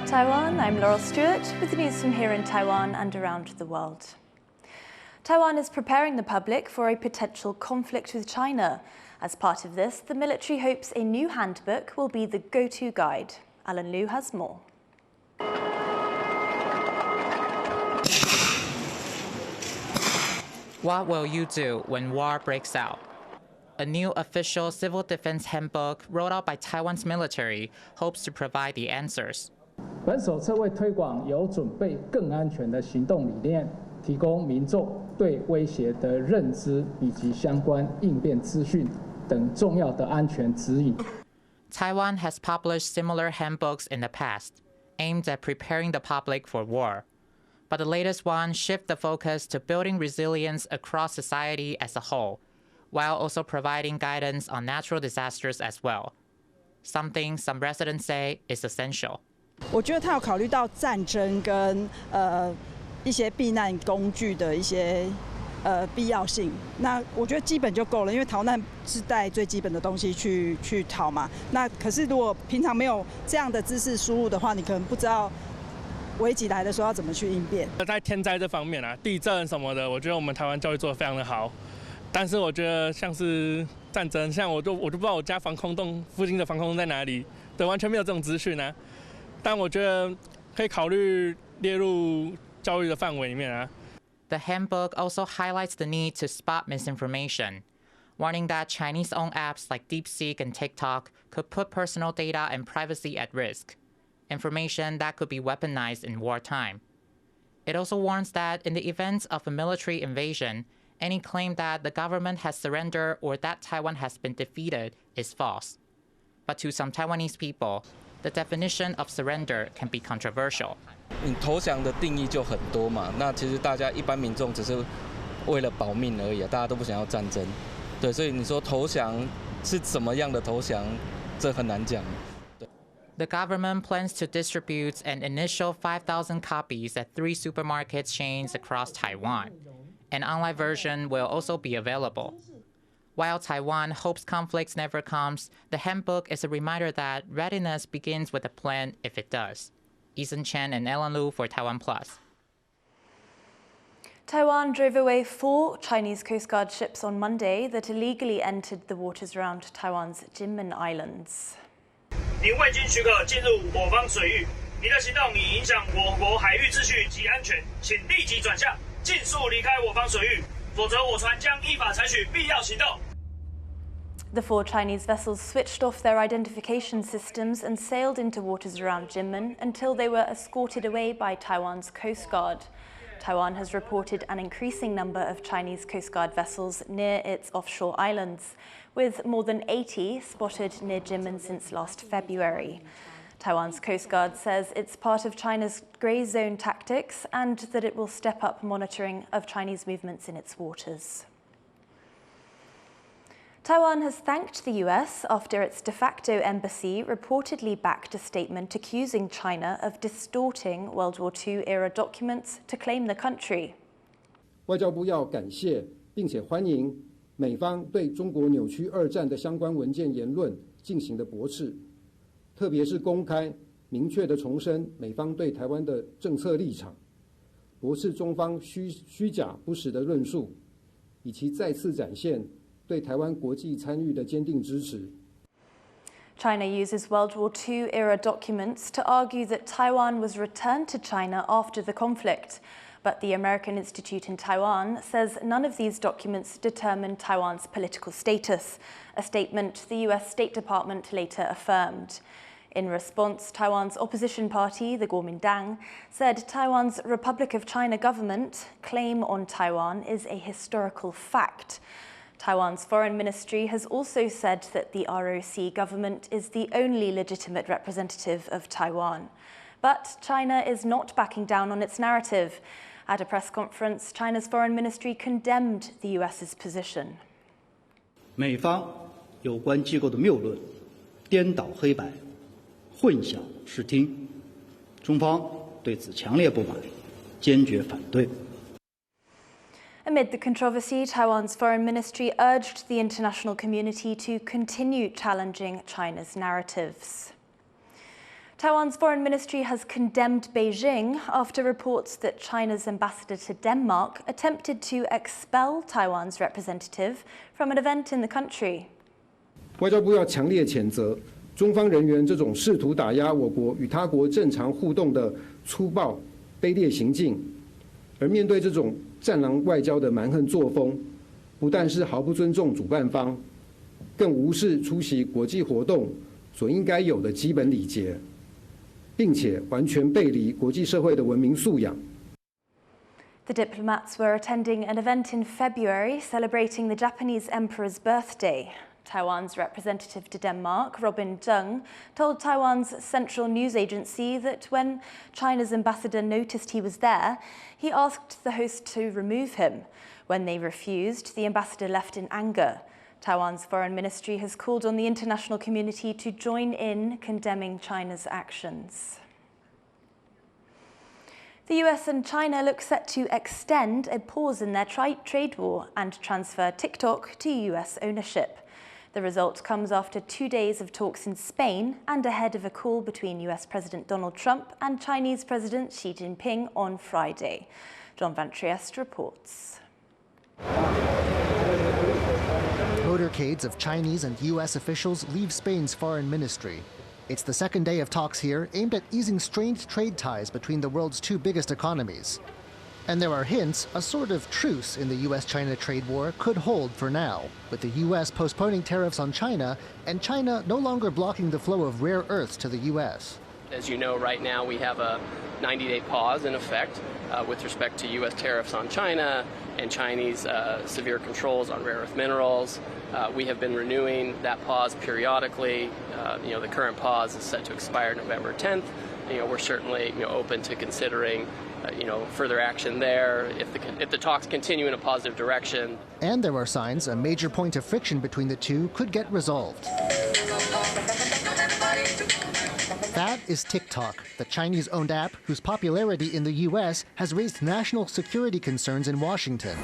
up, Taiwan? I'm Laurel Stewart with the news from here in Taiwan and around the world. Taiwan is preparing the public for a potential conflict with China. As part of this, the military hopes a new handbook will be the go-to guide. Alan Liu has more. What will you do when war breaks out? A new official civil defense handbook rolled out by Taiwan's military hopes to provide the answers. 本手册为推广有准备更安全的行动理念，提供民众对威胁的认知以及相关应变资讯等重要的安全指引。Taiwan has published similar handbooks in the past, aimed at preparing the public for war. But the latest one shifts the focus to building resilience across society as a whole, while also providing guidance on natural disasters as well. Something some residents say is essential. 我觉得他有考虑到战争跟一些避难工具的一些必要性。那我觉得基本就够了，因为逃难是带最基本的东西去逃嘛。那可是如果平常没有这样的知识输入的话，你可能不知道危急来的时候要怎么去应变。在天灾这方面啊，地震什么的，我觉得我们台湾教育做得非常的好。但是我觉得像是战争，像我就不知道我家防空洞附近的防空洞在哪里，对，完全没有这种资讯啊。但我觉得可以考虑列入教育的范围里面啊。The handbook also highlights the need to spot misinformation, warning that Chinese-owned apps like DeepSeek and TikTok could put personal data and privacy at risk, information that could be weaponized in wartime. It also warns that in the event of a military invasion, any claim that the government has surrendered or that Taiwan has been defeated is false. But to some Taiwanese people, the definition of surrender can be controversial. 你投降的定义就很多嘛，那其实大家一般民众只是为了保命而已啊，大家都不想要战争，对，所以你说投降是怎么样的投降，这很难讲。The government plans to distribute an initial 5,000 copies at 3 supermarket chains across Taiwan. An online version will also be available. While Taiwan hopes conflicts never comes, the handbook is a reminder that readiness begins with a plan if it does. Ethan Chen and Ellen Liu for TaiwanPlus. Taiwan drove away 4 Chinese Coast Guard ships on Monday that illegally entered the waters around Taiwan's Kinmen Islands. 您未经许可进入我方水域，您的行动已影响我国海域秩序及安全，请立即转向，尽速离开我方水域，否则我船将依法采取必要行动。The 4 Chinese vessels switched off their identification systems and sailed into waters around Kinmen until they were escorted away by Taiwan's Coast Guard. Taiwan has reported an increasing number of Chinese Coast Guard vessels near its offshore islands, with more than 80 spotted near Kinmen since last February. Taiwan's Coast Guard says it's part of China's grey zone tactics and that it will step up monitoring of Chinese movements in its waters. Taiwan has thanked the US after its de facto embassy reportedly backed a statement accusing China of distorting World War II-era documents to claim the country. 外交部要感谢并且欢迎美方对中国扭曲二战的相关文件言论进行的驳斥，特别是公开明确地重申美方对台湾的政策立场，驳斥中方虚假不实的论述，以及再次展现对台湾国际参与的坚定支持。China uses World War II-era documents to argue that Taiwan was returned to China after the conflict. But the American Institute in Taiwan says none of these documents determine Taiwan's political status, a statement the US State Department later affirmed. In response, Taiwan's opposition party, the Kuomintang, said Taiwan's Republic of China government claim on Taiwan is a historical fact. Taiwan's foreign ministry has also said that the ROC government is the only legitimate representative of Taiwan. But China is not backing down on its narrative. At a press conference, China's foreign ministry condemned the US's position. 美方有关机构的谬论，颠倒黑白，混淆视听，中方对此强烈不满，坚决反对。 Amid the controversy, Taiwan's foreign ministry urged the international community to continue challenging China's narratives. Taiwan's foreign ministry has condemned Beijing after reports that China's ambassador to Denmark attempted to expel Taiwan's representative from an event in the country. 外交部要强烈谴责中方人员这种试图打压我国与他国正常互动的粗暴、卑劣行径，而面对这种战狼外交的蛮横作风，不但是毫不尊重主办方，更无视出席国际活动所应该有的基本礼节，并且完全背离国际社会的文明素养。 The diplomats were attending an event in February celebrating the Japanese emperor's birthday. Taiwan's representative to Denmark, Robin Zheng, told Taiwan's central news agency that when China's ambassador noticed he was there, he asked the host to remove him. When they refused, the ambassador left in anger. Taiwan's foreign ministry has called on the international community to join in condemning China's actions. The US and China look set to extend a pause in their trade war and transfer TikTok to US ownership. The result comes after 2 days of talks in Spain and ahead of a call between US President Donald Trump and Chinese President Xi Jinping on Friday. John Van Trieste reports. Motorcades of Chinese and US officials leave Spain's foreign ministry. It's the second day of talks here aimed at easing strained trade ties between the world's two biggest economies. And there are hints a sort of truce in the US-China trade war could hold for now, with the US postponing tariffs on China and China no longer blocking the flow of rare earths to the US. As you know, right now we have a 90-day pause in effect with respect to US tariffs on China and Chinese severe controls on rare earth minerals. We have been renewing that pause periodically. The current pause is set to expire November 10th. We're certainly open to considering further action there if the talks continue in a positive direction. And there are signs a major point of friction between the two could get resolved. That is TikTok, the Chinese-owned app whose popularity in the US has raised national security concerns in Washington.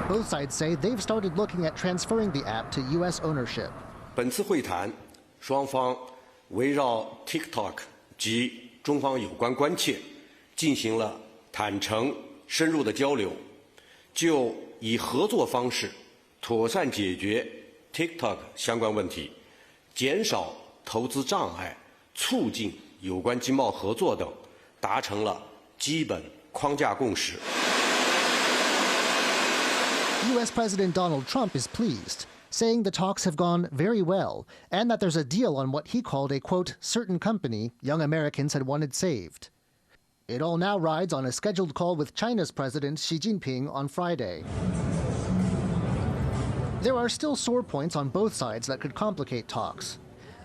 Both sides say they've started looking at transferring the app to US ownership. 本次会谈，双方围绕 TikTok 及中方有关关切，进行了坦诚深入的交流，就以合作方式妥善解决 TikTok 相关问题，减少投资障碍，促进有关经贸合作等，达成了基本框架共识。 US President Donald Trump is pleased, saying the talks have gone very well and that there's a deal on what he called a, quote, certain company young Americans had wanted saved. It all now rides on a scheduled call with China's President Xi Jinping on Friday. There are still sore points on both sides that could complicate talks.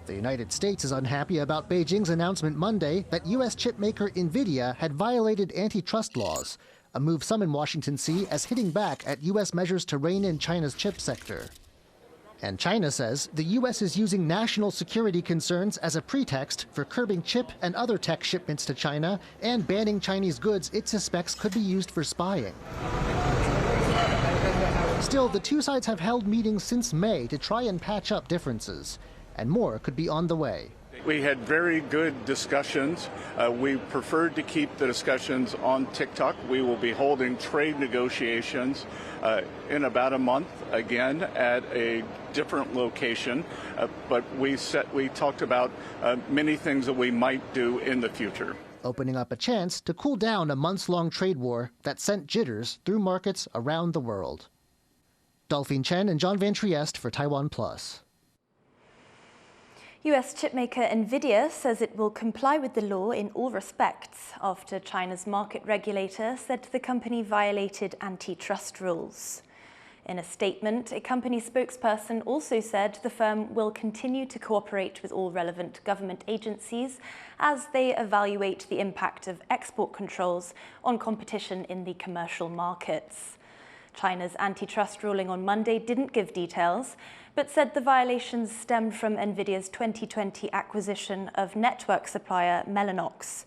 The United States is unhappy about Beijing's announcement Monday that U.S. chipmaker Nvidia had violated antitrust laws, a move some in Washington see as hitting back at U.S. measures to rein in China's chip sector. And China says the U.S. is using national security concerns as a pretext for curbing chip and other tech shipments to China and banning Chinese goods it suspects could be used for spying. Still, the two sides have held meetings since May to try and patch up differences, and more could be on the way. We had very good discussions. We preferred to keep the discussions on TikTok. We will be holding trade negotiations in about a month again at a different location. But we talked about many things that we might do in the future. Opening up a chance to cool down a months-long trade war that sent jitters through markets around the world. Delphine Chen and John Van Trieste for TaiwanPlus. US chipmaker Nvidia says it will comply with the law in all respects after China's market regulator said the company violated antitrust rules. In a statement, a company spokesperson also said the firm will continue to cooperate with all relevant government agencies as they evaluate the impact of export controls on competition in the commercial markets. China's antitrust ruling on Monday didn't give details, but said the violations stemmed from Nvidia's 2020 acquisition of network supplier Mellanox.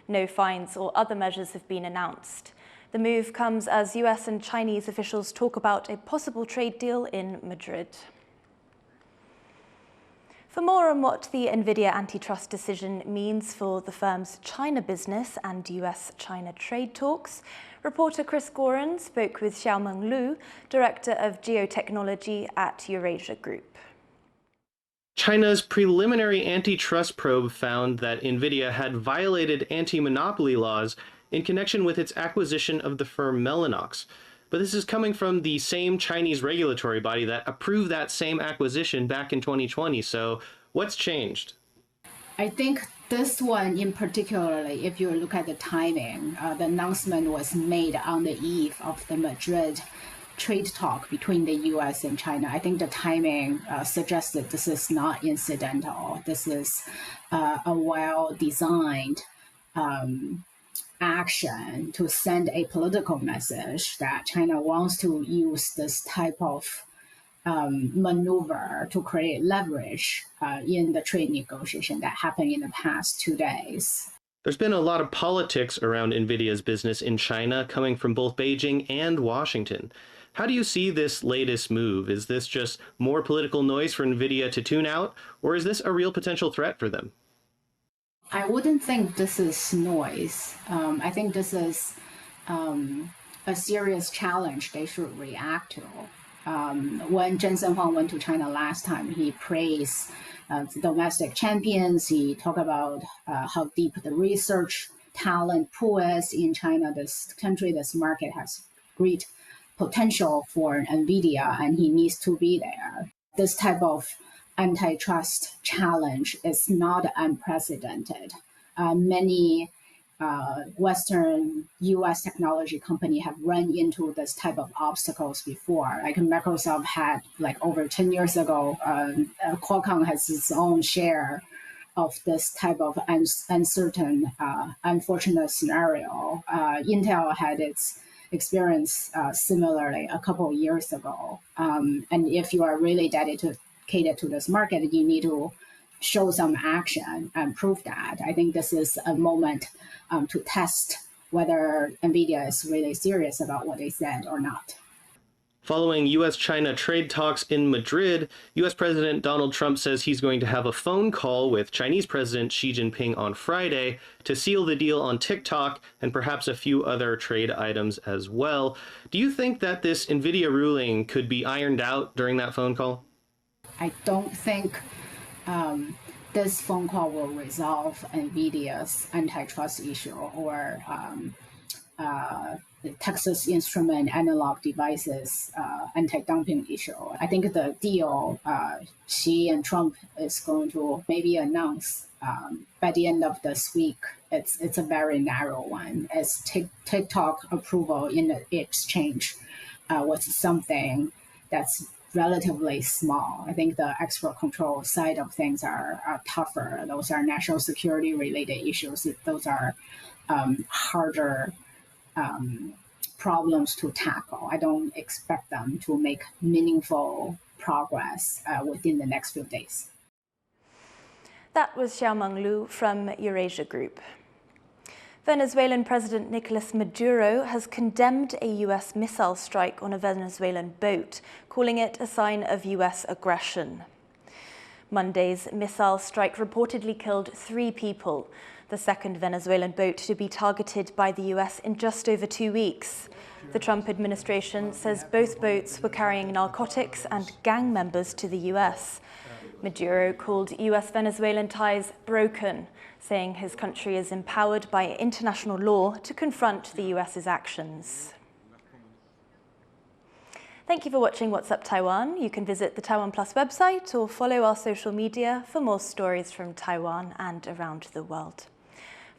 No fines or other measures have been announced. The move comes as US and Chinese officials talk about a possible trade deal in Madrid. For more on what the Nvidia antitrust decision means for the firm's China business and US-China trade talks, reporter Chris Gorin spoke with Xiaomeng Lu, Director of Geotechnology at Eurasia Group. China's preliminary antitrust probe found that Nvidia had violated anti-monopoly laws in connection with its acquisition of the firm Mellanox. But this is coming from the same Chinese regulatory body that approved that same acquisition back in 2020. So what's changed? I think this one in particularly, if you look at the timing, the announcement was made on the eve of the Madrid trade talk between the US and China. I think the timing suggests that this is not incidental. This is a well-designed action to send a political message that China wants to use this type of maneuver to create leverage in the trade negotiation that happened in the past 2 days. There's been a lot of politics around Nvidia's business in China coming from both Beijing and Washington. How do you see this latest move? Is this just more political noise for Nvidia to tune out, or is this a real potential threat for them? I wouldn't think this is noise. I think this is a serious challenge they should react to. When Jensen Huang went to China last time, he praised the domestic champions. He talked about how deep the research talent pool is in China. This country, this market has great potential for Nvidia, and he needs to be there. This type of antitrust challenge is not unprecedented. Many Western US technology companies have run into this type of obstacles before. Like Microsoft had, like over 10 years ago, Qualcomm has its own share of this type of uncertain, unfortunate scenario. Intel had its experience similarly a couple of years ago. And if you are really dedicated to this market, you need to show some action and prove that. I think this is a moment to test whether Nvidia is really serious about what they said or not. Following US-China trade talks in Madrid, US President Donald Trump says he's going to have a phone call with Chinese President Xi Jinping on Friday to seal the deal on TikTok and perhaps a few other trade items as well. Do you think that this Nvidia ruling could be ironed out during that phone call? I don't think this phone call will resolve Nvidia's antitrust issue or the Texas Instrument analog devices anti-dumping issue. I think the deal Xi and Trump is going to maybe announce by the end of this week, it's a very narrow one. As TikTok approval in the exchange was something that's relatively small. I think the export control side of things are tougher. Those are national security related issues. Those are harder problems to tackle. I don't expect them to make meaningful progress within the next few days. That was Xiaomeng Lu from Eurasia Group. Venezuelan President Nicolas Maduro has condemned a US missile strike on a Venezuelan boat, calling it a sign of US aggression. Monday's missile strike reportedly killed 3 people, the second Venezuelan boat to be targeted by the US in just over 2 weeks. The Trump administration says both boats were carrying narcotics and gang members to the US. Maduro called US-Venezuelan ties broken, saying his country is empowered by international law to confront the US's actions. Thank you for watching What's Up Taiwan. You can visit the TaiwanPlus website or follow our social media for more stories from Taiwan and around the world.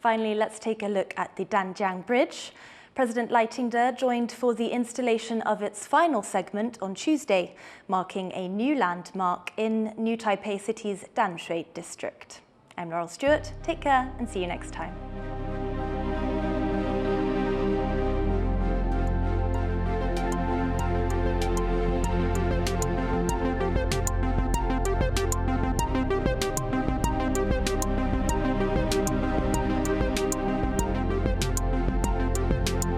Finally, let's take a look at the Danjiang Bridge. President Lai Ching-te joined for the installation of its final segment on Tuesday, marking a new landmark in New Taipei City's Danshui district. I'm Laurel Stewart. Take care and see you next time.